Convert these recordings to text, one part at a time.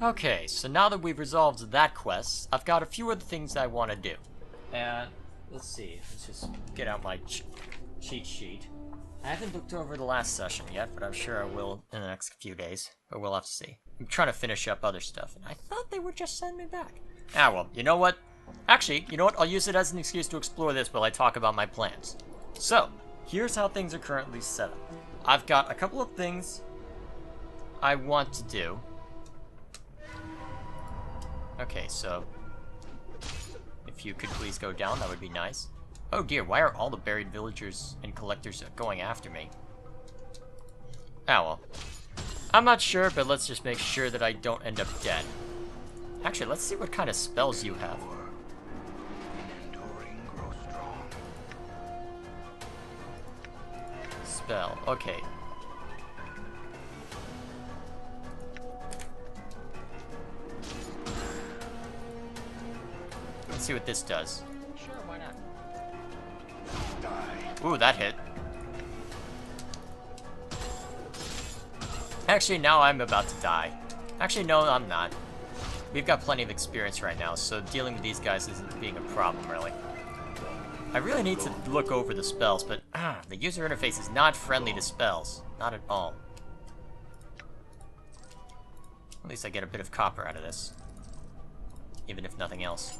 Okay, so now that we've resolved that quest, I've got a few other things I want to do. And let's see, let's just get out my cheat sheet. I haven't looked over the last session yet, but I'm sure I will in the next few days. But we'll have to see. I'm trying to finish up other stuff, and I thought they would just send me back. Ah, well, you know what? Actually, you know what? I'll use it as an excuse to explore this while I talk about my plans. So, here's how things are currently set up. I've got a couple of things I want to do. Okay, so if you could please go down, that would be nice. Oh dear, why are all the buried villagers and collectors going after me? Oh well. I'm not sure, but let's just make sure that I don't end up dead. Actually, let's see what kind of spells you have. Spell, okay. Let's see what this does. Sure, why not? Ooh, that hit. Actually, now I'm about to die. Actually, no, I'm not. We've got plenty of experience right now, so dealing with these guys isn't being a problem, really. I really need to look over the spells, but the user interface is not friendly to spells. Not at all. At least I get a bit of copper out of this. Even if nothing else.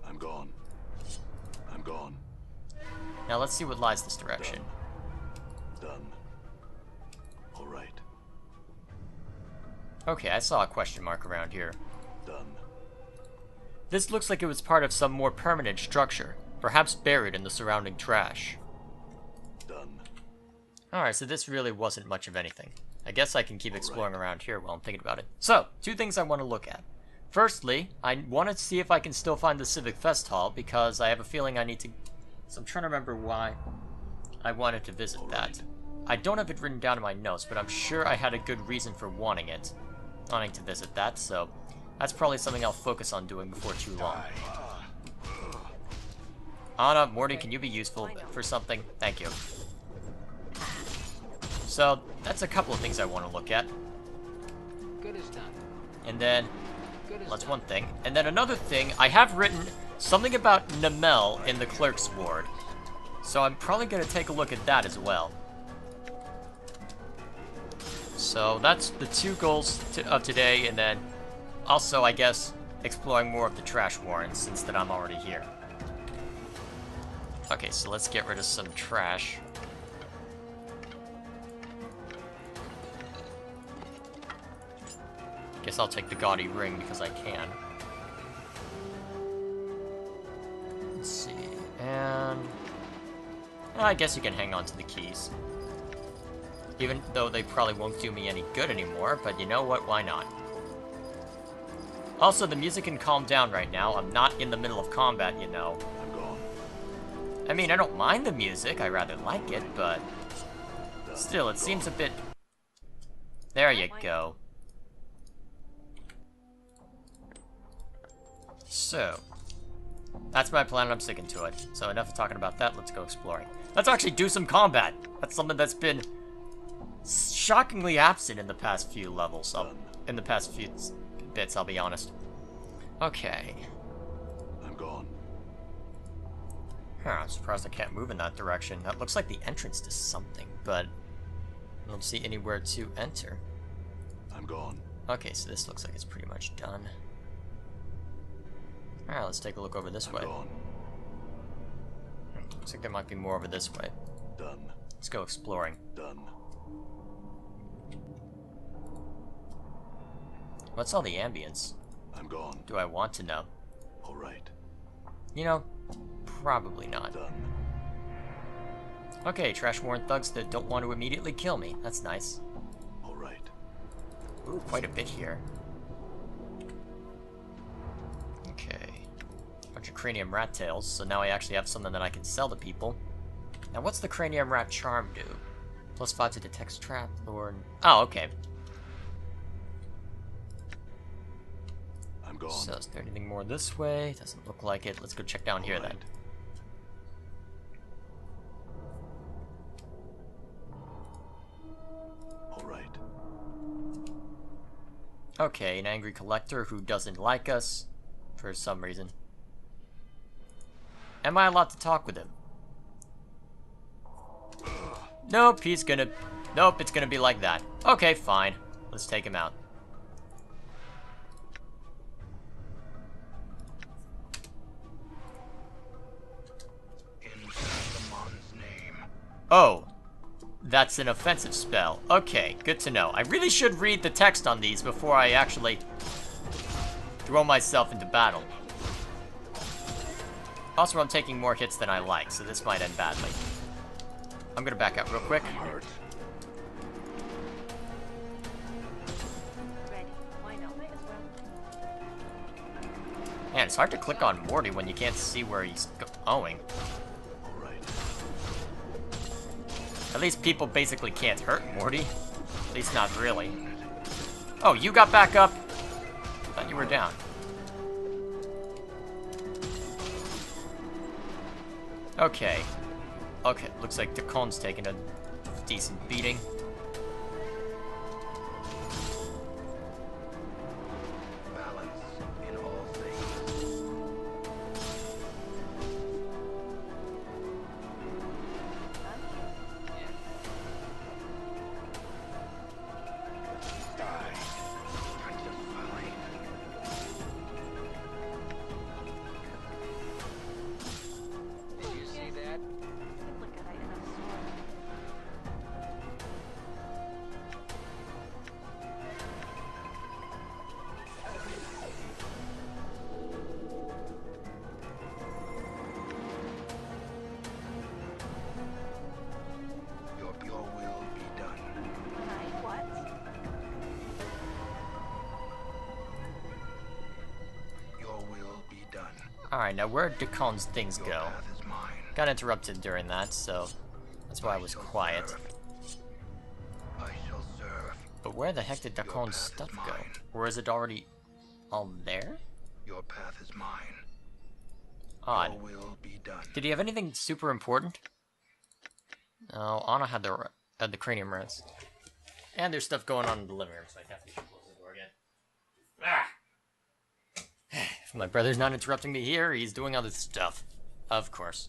I'm gone. I'm gone. Now let's see what lies this direction. Done. All right. Okay, I saw a question mark around here. Done. This looks like it was part of some more permanent structure, perhaps buried in the surrounding trash. Done. Alright, so this really wasn't much of anything. I guess I can keep exploring around here while I'm thinking about it. So, two things I want to look at. Firstly, I want to see if I can still find the Civic Fest Hall, because I have a feeling I need to... So I'm trying to remember why I wanted to visit that. I don't have it written down in my notes, but I'm sure I had a good reason for wanting to visit that, so that's probably something I'll focus on doing before too long. Anna, Morty, can you be useful for something? Thank you. So, that's a couple of things I want to look at. Good as done. And then... Good as That's done. one thing. And then another thing, I have written something about Namel in the Clerk's Ward. So I'm probably going to take a look at that as well. So that's the two goals of today, and then also, I guess, exploring more of the trash warrens since that I'm already here. Okay, so let's get rid of some trash. Guess I'll take the gaudy ring because I can. Let's see, and I guess you can hang on to the keys. Even though they probably won't do me any good anymore, but you know what, why not? Also, the music can calm down right now. I'm not in the middle of combat, you know. I'm gone. I mean, I don't mind the music, I rather like it, but still, it seems a bit... There you go. So, that's my plan and I'm sticking to it. So enough of talking about that, let's go exploring. Let's actually do some combat! That's something that's been shockingly absent in the past few levels. In the past few bits, I'll be honest. Okay. I'm gone. Huh, I'm surprised I can't move in that direction. That looks like the entrance to something, but I don't see anywhere to enter. I'm gone. Okay, so this looks like it's pretty much done. Alright, let's take a look over this way. Gone. Looks like there might be more over this way. Done. Let's go exploring. Done. What's all the ambience? I'm gone. Do I want to know? All right. You know, probably not. Done. Okay, trash warren thugs that don't want to immediately kill me. That's nice. All right. Ooh, quite a bit here. Okay. Bunch of cranium rat tails, so now I actually have something that I can sell to people. Now what's the cranium rat charm do? +5 to detect trap, or... Oh, okay. I'm gone. So is there anything more this way? Doesn't look like it. Let's go check down here then. All right. Okay, an angry collector who doesn't like us for some reason. Am I allowed to talk with him? Nope, he's gonna... Nope, it's gonna be like that. Okay, fine. Let's take him out. In Sassamon's name. Oh, that's an offensive spell. Okay, good to know. I really should read the text on these before I actually throw myself into battle. Also, I'm taking more hits than I like, so this might end badly. I'm gonna back out real quick. Hurt. Ready. Why not? Might as well. Man, it's hard to click on Morty when you can't see where he's going. All right. At least people basically can't hurt Morty. At least not really. Oh, you got back up? Thought you were down. Okay. Okay, looks like Dacon's taking a decent beating. Balance in all things. Die. Touch the fine. Did you see that? Look at it in a sword. Your will be done. Aye, what? Your will be done. Alright, now where'd Dacon's things Your go? path is mine. Got interrupted during that, so that's why I was quiet. I shall serve. But where the heck did Dacon's path is stuff go? mine. Or is it already all there? Your path is mine. Odd. Your will be done. Did he have anything super important? No, Anna had the cranium rest. And there's stuff going on in the living room, so I definitely should close the door again. Ah! If my brother's not interrupting me here, he's doing other stuff. Of course.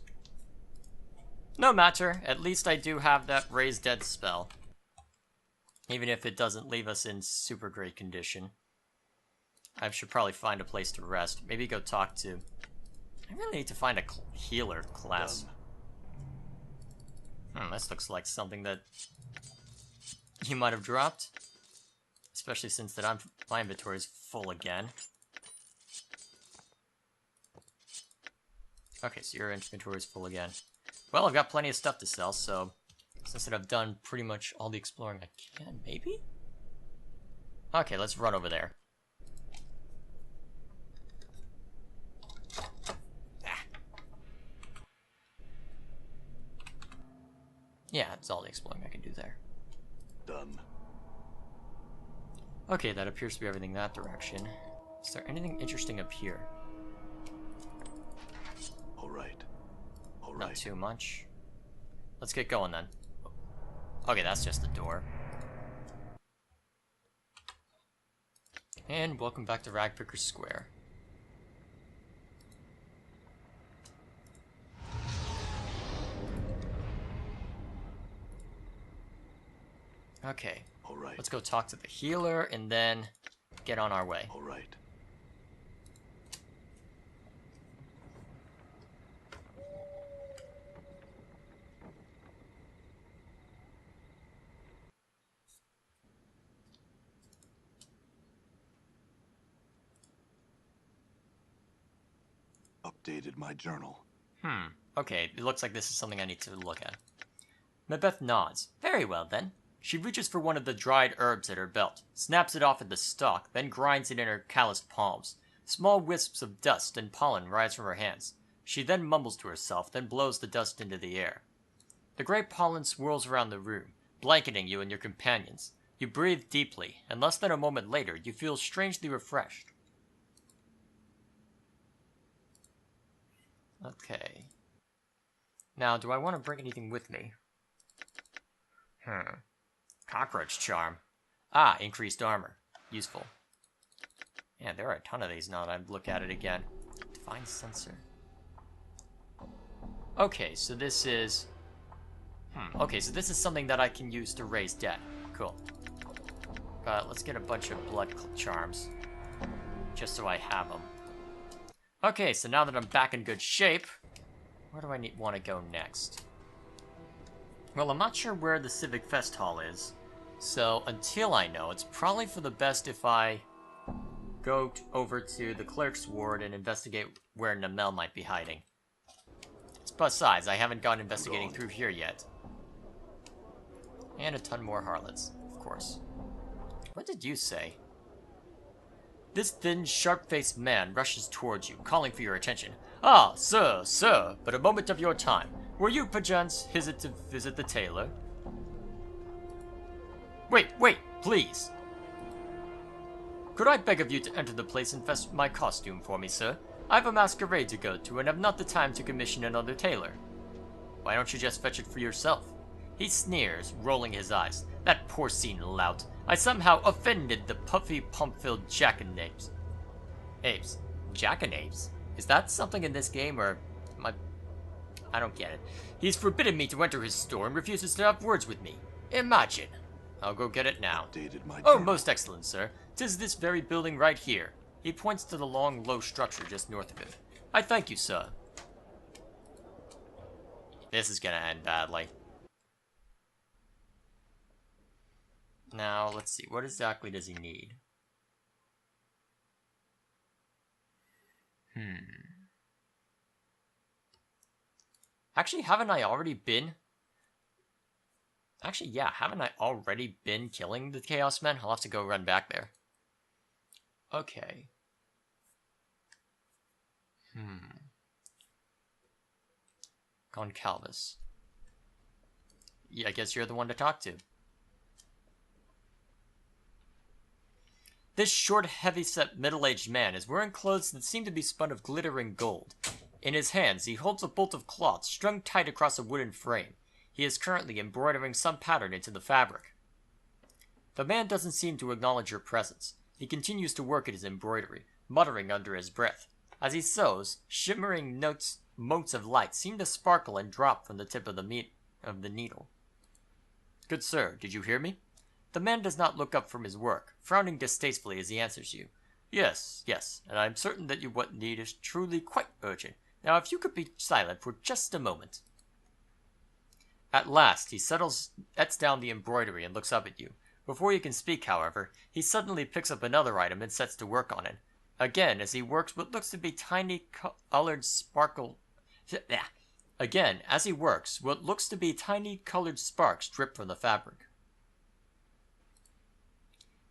No matter, at least I do have that Raise Dead spell. Even if it doesn't leave us in super great condition. I should probably find a place to rest. Maybe go talk to... I really need to find a healer class. This looks like something that you might have dropped. Especially since that my inventory is full again. Okay, so your inventory is full again. Well, I've got plenty of stuff to sell, so since that I've done pretty much all the exploring I can, maybe? Okay, let's run over there. Yeah, that's all the exploring I can do there. Done. Okay, that appears to be everything that direction. Is there anything interesting up here? All right. All Not right. too much. Let's get going then. Okay, that's just the door. And welcome back to Ragpicker Square. Okay, All right. let's go talk to the healer and then get on our way. All right. Updated my journal. Okay, it looks like this is something I need to look at. Macbeth nods. Very well, then. She reaches for one of the dried herbs at her belt, snaps it off at the stalk, then grinds it in her calloused palms. Small wisps of dust and pollen rise from her hands. She then mumbles to herself, then blows the dust into the air. The gray pollen swirls around the room, blanketing you and your companions. You breathe deeply, and less than a moment later, you feel strangely refreshed. Okay. Now, do I want to bring anything with me? Cockroach charm. Ah, increased armor. Useful. Yeah, there are a ton of these now that I look at it again. Divine Sensor. Okay, so this is... okay, so this is something that I can use to raise dead. Cool. Let's get a bunch of blood charms. Just so I have them. Okay, so now that I'm back in good shape, where do I want to go next? Well, I'm not sure where the Civic Fest Hall is. So, until I know, it's probably for the best if I go over to the Clerk's ward and investigate where Namel might be hiding. Besides, I haven't gone investigating through here yet. And a ton more harlots, of course. What did you say? This thin, sharp-faced man rushes towards you, calling for your attention. Ah, sir, sir, but a moment of your time. Were you, perchance, hesitant to visit the tailor? Wait, please. Could I beg of you to enter the place and fetch my costume for me, sir? I have a masquerade to go to and have not the time to commission another tailor. Why don't you just fetch it for yourself? He sneers, rolling his eyes. That porcine lout. I somehow offended the puffy, pump-filled jackanapes. Apes? Jackanapes? Is that something in this game, or... I don't get it. He's forbidden me to enter his store and refuses to have words with me. Imagine. I'll go get it now. Oh, most excellent, sir. 'Tis this very building right here. He points to the long, low structure just north of him. I thank you, sir. This is gonna end badly. Now, let's see. What exactly does he need? Actually, haven't I already been... Actually, yeah, haven't I already been killing the Chaos Men? I'll have to go run back there. Okay. Goncalves. Yeah, I guess you're the one to talk to. This short, heavy-set, middle-aged man is wearing clothes that seem to be spun of glittering gold. In his hands, he holds a bolt of cloth strung tight across a wooden frame. He is currently embroidering some pattern into the fabric. The man doesn't seem to acknowledge your presence. He continues to work at his embroidery, muttering under his breath. As he sews, shimmering motes of light seem to sparkle and drop from the tip of the needle. Good sir, did you hear me? The man does not look up from his work, frowning distastefully as he answers you. Yes, and I'm certain that what you need is truly quite urgent. Now, if you could be silent for just a moment. At last, he sets down the embroidery and looks up at you. Before you can speak, however, he suddenly picks up another item and sets to work on it. Again, as he works what looks to be tiny colored sparks drip from the fabric.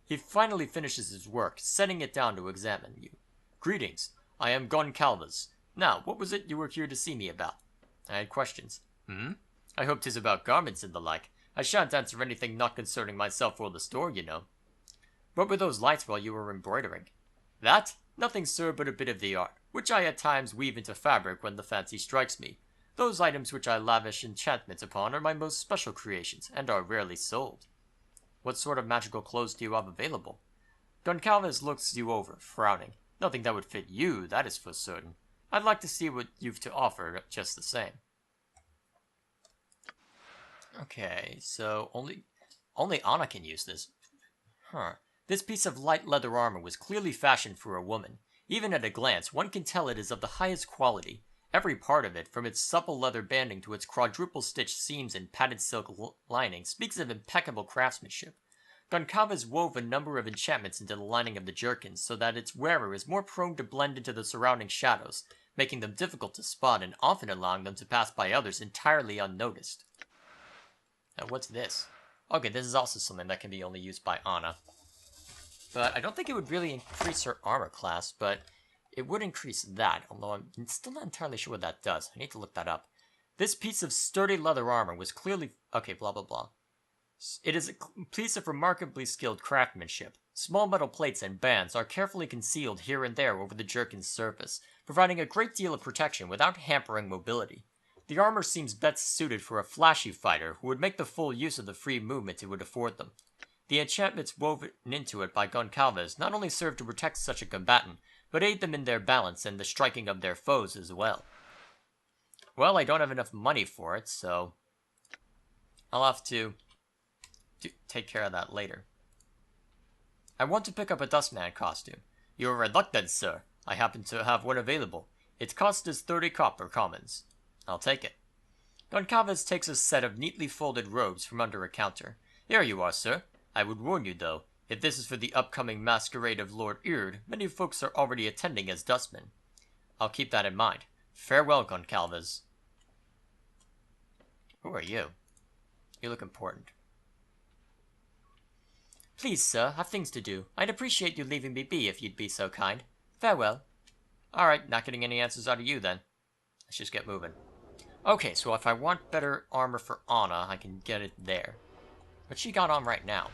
He finally finishes his work, setting it down to examine you. Greetings, I am Goncalves. Now, what was it you were here to see me about? I had questions. I hope 'tis about garments and the like. I shan't answer anything not concerning myself or the store, you know. What were those lights while you were embroidering? That? Nothing, sir, but a bit of the art, which I at times weave into fabric when the fancy strikes me. Those items which I lavish enchantments upon are my most special creations, and are rarely sold. What sort of magical clothes do you have available? Goncalves looks you over, frowning. Nothing that would fit you, that is for certain. I'd like to see what you've to offer, just the same. Okay, so only Annah can use this. This piece of light leather armor was clearly fashioned for a woman. Even at a glance, one can tell it is of the highest quality. Every part of it, from its supple leather banding to its quadruple-stitched seams and padded silk lining, speaks of impeccable craftsmanship. Goncalves wove a number of enchantments into the lining of the jerkins, so that its wearer is more prone to blend into the surrounding shadows, making them difficult to spot and often allowing them to pass by others entirely unnoticed. Now, what's this? Okay, this is also something that can be only used by Annah. But I don't think it would really increase her armor class, but it would increase that, although I'm still not entirely sure what that does. I need to look that up. This piece of sturdy leather armor was clearly... Okay, blah blah blah. It is a piece of remarkably skilled craftsmanship. Small metal plates and bands are carefully concealed here and there over the jerkin's surface, providing a great deal of protection without hampering mobility. The armor seems best suited for a flashy fighter who would make the full use of the free movement it would afford them. The enchantments woven into it by Goncalves not only serve to protect such a combatant, but aid them in their balance and the striking of their foes as well. Well, I don't have enough money for it, so I'll have to take care of that later. I want to pick up a Dustman costume. You are reluctant, sir. I happen to have one available. Its cost is 30 copper commons. I'll take it. Goncalves takes a set of neatly folded robes from under a counter. Here you are, sir. I would warn you, though, if this is for the upcoming masquerade of Lord Eard, many folks are already attending as dustmen. I'll keep that in mind. Farewell, Goncalves. Who are you? You look important. Please, sir, have things to do. I'd appreciate you leaving me be if you'd be so kind. Farewell. Alright, not getting any answers out of you then. Let's just get moving. Okay, so if I want better armor for Annah, I can get it there. What she got on right now?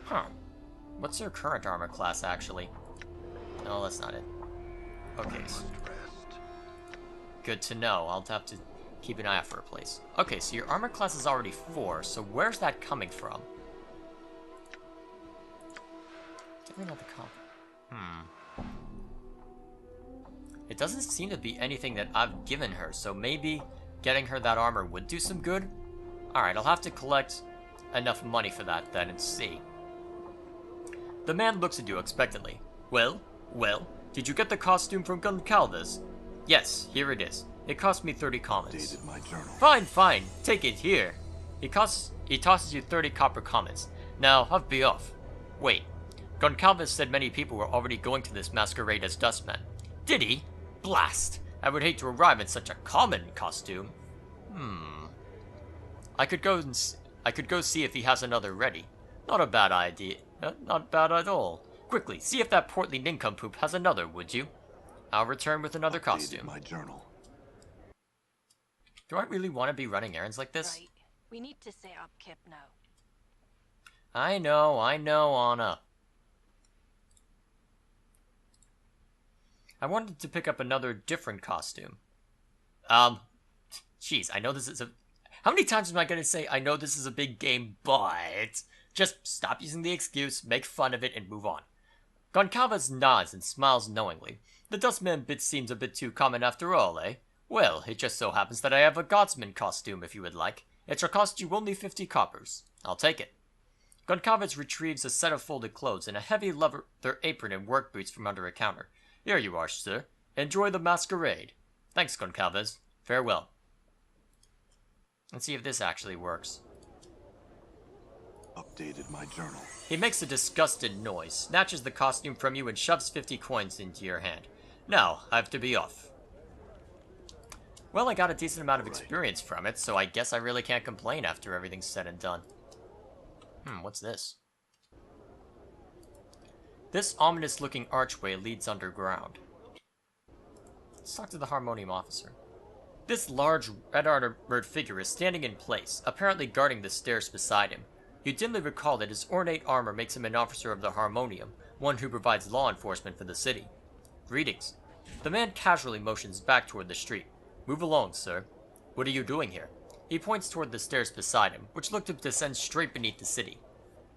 Huh. What's her current armor class, actually? No, that's not it. Okay. Good to know. I'll have to keep an eye out for a place. Okay, so your armor class is already 4, so where's that coming from? Definitely not the comp. It doesn't seem to be anything that I've given her, so maybe getting her that armor would do some good? Alright, I'll have to collect enough money for that then and see. The man looks at you expectantly. Well, did you get the costume from Goncalves? Yes, here it is. It cost me 30 commons. Dated my journal. Fine, take it here. He tosses you 30 copper commons. Now, have be off. Wait, Goncalves said many people were already going to this masquerade as dustmen. Did he? Blast! I would hate to arrive in such a common costume. I could go see if he has another ready. Not a bad idea. Not bad at all. Quickly, see if that portly nincompoop has another, would you? I'll return with another costume. My journal. Do I really want to be running errands like this? Right. We need to set up Kip now. I know, Annah. I wanted to pick up another different costume. Jeez, I know this is a... How many times am I going to say, I know this is a big game, but... Just stop using the excuse, make fun of it, and move on. Goncalves nods and smiles knowingly. The Dustman bit seems a bit too common after all, eh? Well, it just so happens that I have a Godsman costume, if you would like. It shall cost you only 50 coppers. I'll take it. Goncalves retrieves a set of folded clothes and a heavy leather apron and work boots from under a counter. Here you are, sir. Enjoy the masquerade. Thanks, Goncalves. Farewell. Let's see if this actually works. Updated my journal. He makes a disgusted noise, snatches the costume from you, and shoves 50 coins into your hand. Now, I have to be off. Well, I got a decent amount of experience from it, so I guess I really can't complain after everything's said and done. What's this? This ominous-looking archway leads underground. Let's talk to the Harmonium officer. This large, red-armored figure is standing in place, apparently guarding the stairs beside him. You dimly recall that his ornate armor makes him an officer of the Harmonium, one who provides law enforcement for the city. Greetings. The man casually motions back toward the street. Move along, sir. What are you doing here? He points toward the stairs beside him, which look to descend straight beneath the city.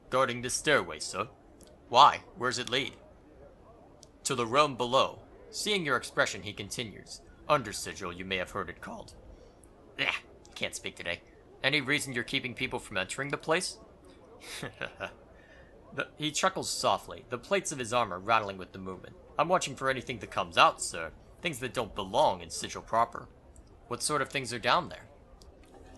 Guarding this stairway, sir. Why? Where's it lead? To the realm below. Seeing your expression, he continues. Undersigil, you may have heard it called. Can't speak today. Any reason you're keeping people from entering the place? He chuckles softly, the plates of his armor rattling with the movement. I'm watching for anything that comes out, sir. Things that don't belong in Sigil proper. What sort of things are down there?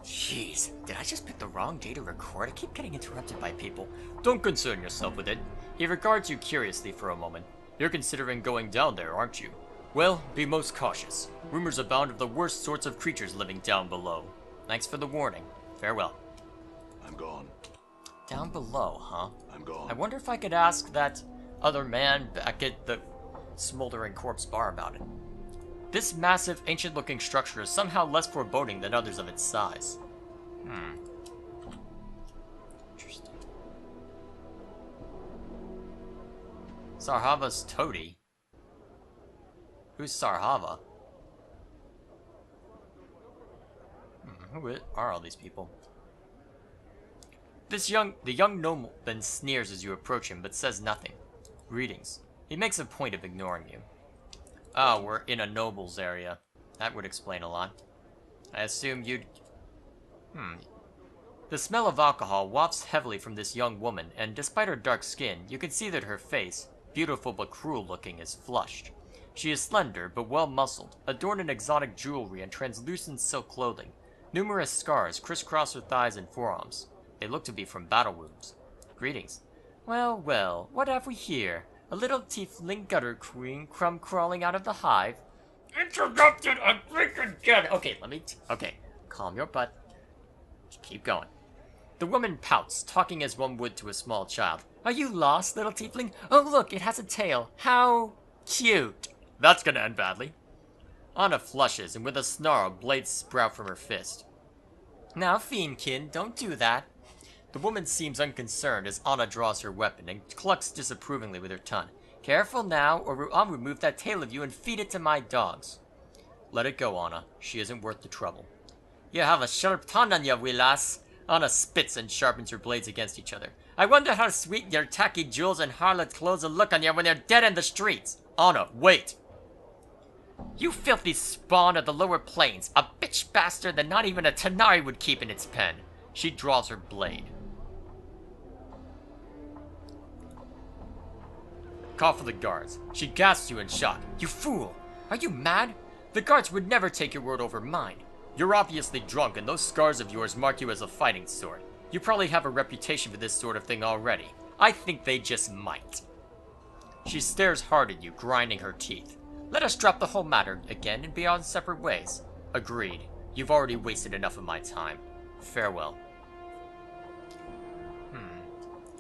Jeez, did I just pick the wrong day to record? I keep getting interrupted by people. Don't concern yourself with it. He regards you curiously for a moment. You're considering going down there, aren't you? Well, be most cautious. Rumors abound of the worst sorts of creatures living down below. Thanks for the warning. Farewell. I'm gone. Down below, huh? I'm gone. I wonder if I could ask that other man back at the smoldering corpse bar about it. This massive, ancient-looking structure is somehow less foreboding than others of its size. Interesting. Sarhava's toady? Who's Sarhava? Who are all these people? The young nobleman sneers as you approach him, but says nothing. Greetings. He makes a point of ignoring you. Oh, we're in a noble's area. That would explain a lot. I assume you'd... The smell of alcohol wafts heavily from this young woman, and despite her dark skin, you can see that her face, beautiful but cruel looking, is flushed. She is slender, but well-muscled, adorned in exotic jewelry and translucent silk clothing. Numerous scars crisscross her thighs and forearms. They look to be from battle wounds. Greetings. Well, well, what have we here? A little tiefling gutter queen crawling out of the hive? Interrupted again! Okay, okay, calm your butt. Keep going. The woman pouts, talking as one would to a small child. Are you lost, little tiefling? Oh, look, it has a tail. How cute. That's gonna end badly. Annah flushes, and with a snarl, blades sprout from her fist. Now, fiendkin, don't do that. The woman seems unconcerned as Annah draws her weapon and clucks disapprovingly with her tongue. Careful now, or I'll remove that tail of you and feed it to my dogs. Let it go, Annah. She isn't worth the trouble. You have a sharp tongue on you, wee lass. Annah spits and sharpens her blades against each other. I wonder how sweet your tacky jewels and harlot clothes will look on you when they're dead in the streets. Annah, wait. You filthy spawn of the lower plains, a bitch bastard that not even a Tanari would keep in its pen. She draws her blade. Call for the guards. She gasps you in shock. You fool! Are you mad? The guards would never take your word over mine. You're obviously drunk, and those scars of yours mark you as a fighting sort. You probably have a reputation for this sort of thing already. I think they just might. She stares hard at you, grinding her teeth. Let us drop the whole matter again and be on separate ways. Agreed. You've already wasted enough of my time. Farewell.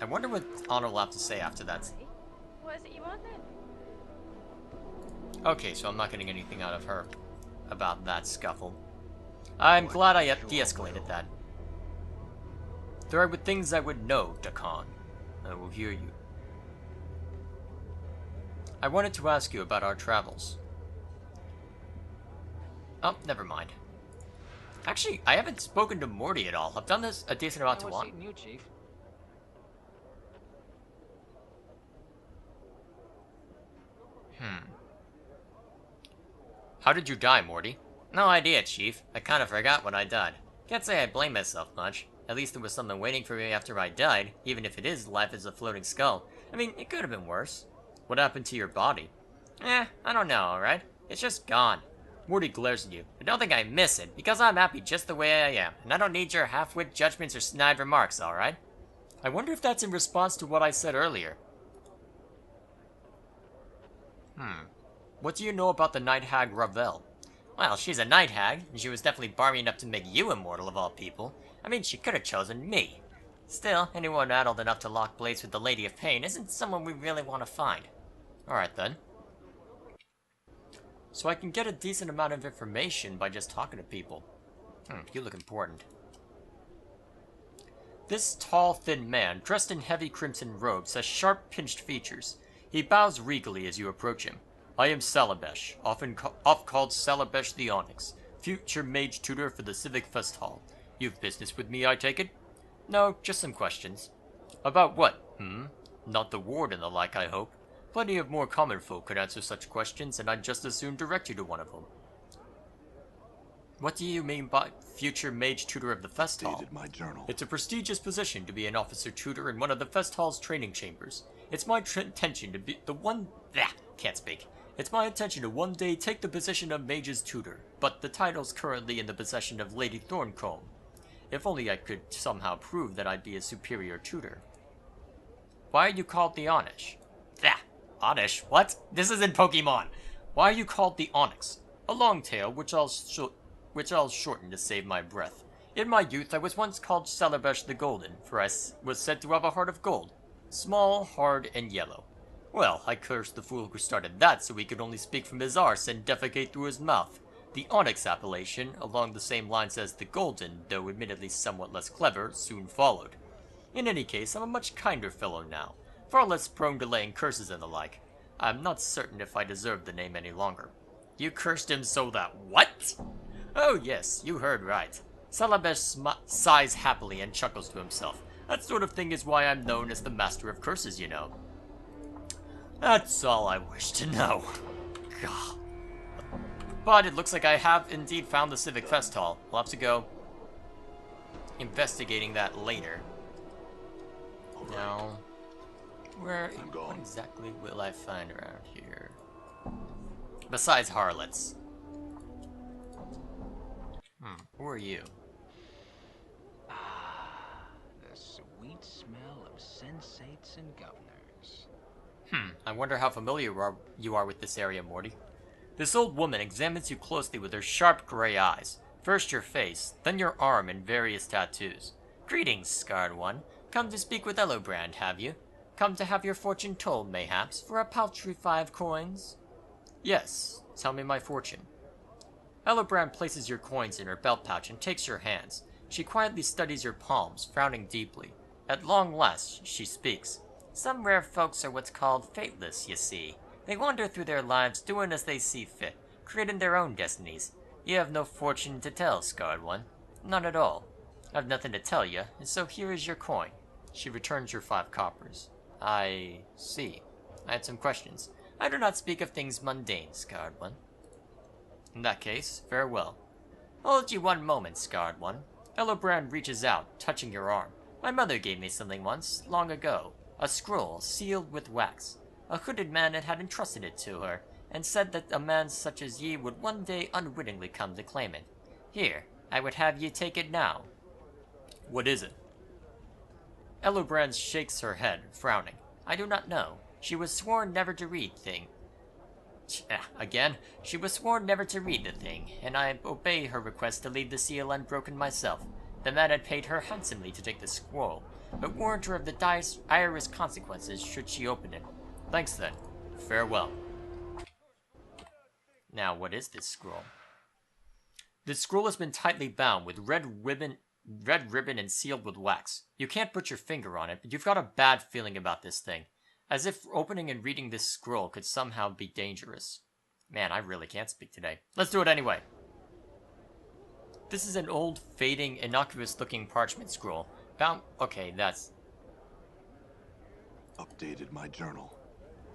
I wonder what Annah will have to say after that. What is it you wanted? Okay, so I'm not getting anything out of her about that scuffle. I'm glad I de-escalated that. There are things I would know, Dakan. I will hear you. I wanted to ask you about our travels. Oh, never mind. Actually, I haven't spoken to Morty at all. I've done this a decent amount to What's one. eating you, Chief? How did you die, Morty? No idea, Chief. I kind of forgot when I died. Can't say I blame myself much. At least there was something waiting for me after I died, even if it is life as a floating skull. I mean, it could have been worse. What happened to your body? I don't know, alright? It's just gone. Morty glares at you. I don't think I miss it, because I'm happy just the way I am, and I don't need your half-wit judgments or snide remarks, alright? I wonder if that's in response to what I said earlier. What do you know about the night hag Ravel? Well, she's a night hag, and she was definitely barmy enough to make you immortal of all people. I mean, she could have chosen me. Still, anyone adult enough to lock blades with the Lady of Pain isn't someone we really want to find. Alright then. So I can get a decent amount of information by just talking to people. You look important. This tall, thin man, dressed in heavy crimson robes, has sharp, pinched features. He bows regally as you approach him. I am Salabesh, oft called Salabesh the Onyx, future mage tutor for the Civic Fest Hall. You've business with me, I take it? No, just some questions. About what, Not the ward and the like, I hope. Plenty of more common folk could answer such questions, and I'd just as soon direct you to one of them. What do you mean by future mage tutor of the Fest Hall? Dated my journal. It's a prestigious position to be an officer tutor in one of the Fest Hall's training chambers. It's my intention to be can't speak. It's my intention to one day take the position of mage's tutor, but the title's currently in the possession of Lady Thorncombe. If only I could somehow prove that I'd be a superior tutor. Why are you called the Onyx? Onyx? What? This isn't Pokemon! Why are you called the Onyx? A long tale, which I'll shorten to save my breath. In my youth, I was once called Salabesh the Golden, for I was said to have a heart of gold. Small, hard, and yellow. Well, I cursed the fool who started that so he could only speak from his arse and defecate through his mouth. The Onyx appellation, along the same lines as the Golden, though admittedly somewhat less clever, soon followed. In any case, I'm a much kinder fellow now, far less prone to laying curses and the like. I'm not certain if I deserve the name any longer. You cursed him so that what? Oh yes, you heard right. Salabesh sighs happily and chuckles to himself. That sort of thing is why I'm known as the Master of Curses, you know. That's all I wish to know. God. But it looks like I have indeed found the Civic Fest Hall. We'll have to go investigating that later. All Now, what gone. exactly will I find around here? Besides harlots. Who are you? The sweet smell of sensates and governors. I wonder how familiar you are with this area, Morty. This old woman examines you closely with her sharp gray eyes. First your face, then your arm and various tattoos. Greetings, scarred one. Come to speak with Elobrand, have you? Come to have your fortune told, mayhaps, for a paltry 5 coins? Yes, tell me my fortune. Elobrand places your coins in her belt pouch and takes your hands. She quietly studies your palms, frowning deeply. At long last, she speaks. Some rare folks are what's called fateless, you see. They wander through their lives doing as they see fit, creating their own destinies. You have no fortune to tell, scarred one. None at all. I've nothing to tell you, and so here is your coin. She returns your 5 coppers. I see. I had some questions. I do not speak of things mundane, scarred one. In that case, farewell. Hold you one moment, scarred one. Elobrand reaches out, touching your arm. My mother gave me something once, long ago. A scroll, sealed with wax. A hooded man had entrusted it to her, and said that a man such as ye would one day unwittingly come to claim it. Here, I would have ye take it now. What is it? Elobrand shakes her head, frowning. I do not know. She was sworn never to read Again, she was sworn never to read the thing, and I obey her request to leave the seal unbroken myself. The man had paid her handsomely to take the scroll, but warned her of the direst consequences should she open it. Thanks then. Farewell. Now, what is this scroll? This scroll has been tightly bound with red ribbon and sealed with wax. You can't put your finger on it, but you've got a bad feeling about this thing. As if opening and reading this scroll could somehow be dangerous. Man, I really can't speak today. Let's do it anyway. This is an old, fading, innocuous-looking parchment scroll. Bound... Okay, that's... Updated my journal.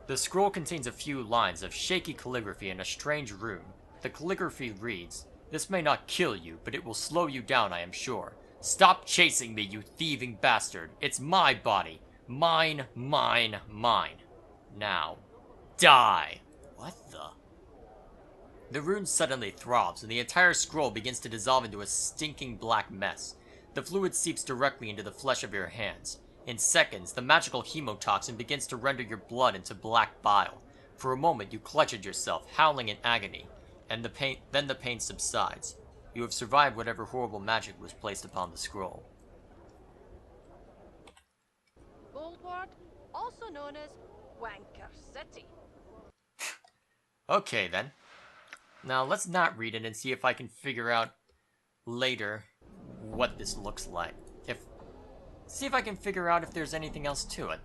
The scroll contains a few lines of shaky calligraphy in a strange rune. The calligraphy reads, This may not kill you, but it will slow you down, I am sure. Stop chasing me, you thieving bastard. It's my body. Mine, mine, mine. Now, die. What the? The rune suddenly throbs, and the entire scroll begins to dissolve into a stinking black mess. The fluid seeps directly into the flesh of your hands. In seconds, the magical hemotoxin begins to render your blood into black bile. For a moment, you clutch at yourself, howling in agony, and then the pain subsides. You have survived whatever horrible magic was placed upon the scroll. Goldward, also known as Wanker City. Okay, then. Now, let's not read it and see if I can figure out later what this looks like. See if I can figure out if there's anything else to it.